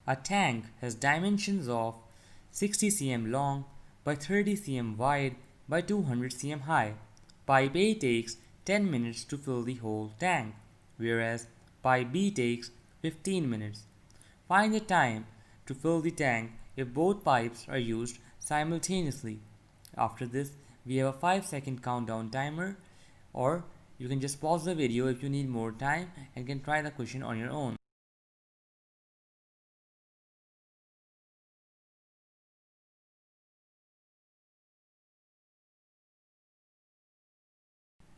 A tank has dimensions of 60 cm long by 30 cm wide by 200 cm high. Pipe A takes 10 minutes to fill the whole tank, whereas pipe B takes 15 minutes. Find the time to fill the tank if both pipes are used simultaneously. After this, we have a 5-second countdown timer, or you can just pause the video if you need more time and can try the question on your own.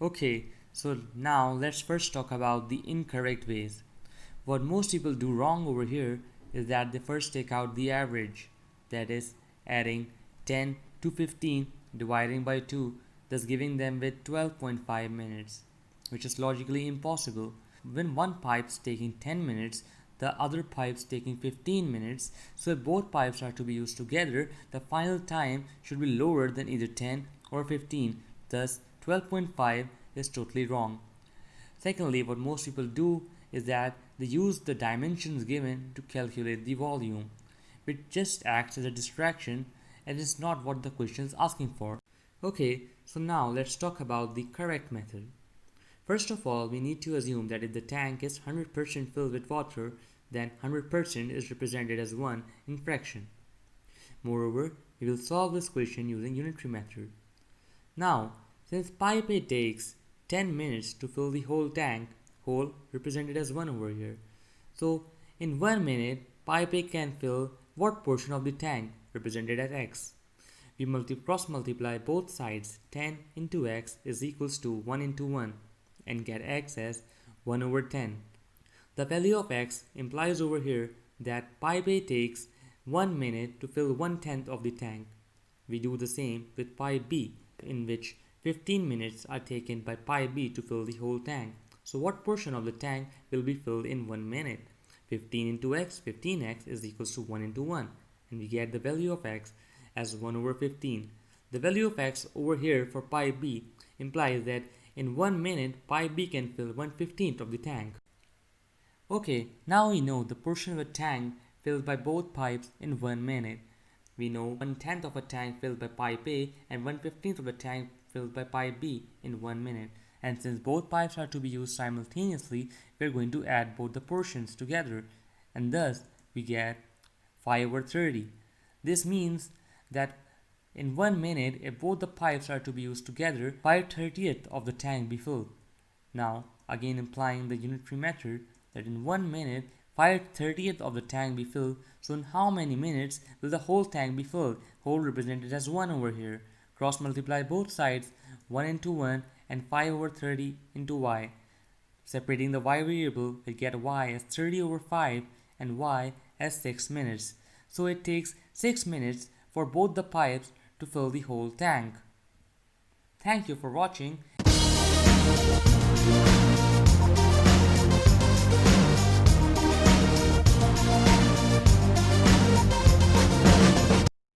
Okay, so now let's first talk about the incorrect ways. What most people do wrong over here is that they first take out the average, that is, adding 10 to 15 dividing by 2, thus giving them with 12.5 minutes, which is logically impossible. When one pipe's taking 10 minutes, the other pipe's taking 15 minutes, so if both pipes are to be used together, the final time should be lower than either 10 or 15, thus 12.5 is totally wrong. Secondly, what most people do is that they use the dimensions given to calculate the volume, which just acts as a distraction and is not what the question is asking for. Okay, so now let's talk about the correct method. First of all, we need to assume that if the tank is 100% filled with water, then 100% is represented as 1 in fraction. Moreover, we will solve this question using unitary method. Now, since pipe A takes 10 minutes to fill the whole tank, whole represented as 1 over here. So, in 1 minute, pipe A can fill what portion of the tank, represented as x? We cross multiply both sides. 10 into x is equals to 1 into 1 and get x as 1 over 10. The value of x implies over here that pipe A takes 1 minute to fill 1/10 of the tank. We do the same with pipe B, in which 15 minutes are taken by pipe B to fill the whole tank. So what portion of the tank will be filled in 1 minute? 15 into x, 15x is equals to 1 into 1, and we get the value of x as 1 over 15. The value of x over here for pipe B implies that in 1 minute pipe B can fill 1/15 of the tank. Okay, now we know the portion of a tank filled by both pipes in 1 minute. We know 1/10 of a tank filled by pipe A and 1/15 of a tank filled by pipe B in 1 minute. And since both pipes are to be used simultaneously, we are going to add both the portions together, and thus we get 5 over 30. This means that in 1 minute, if both the pipes are to be used together, 5/30th of the tank be filled. Now, again implying the unitary method, that in 1 minute, 5/30th of the tank be filled, so in how many minutes will the whole tank be filled? Whole represented as 1 over here. Cross multiply both sides, 1 into 1 and 5 over 30 into y. Separating the y variable, we get y as 30 over 5 and y as 6 minutes. So it takes 6 minutes for both the pipes to fill the whole tank. Thank you for watching.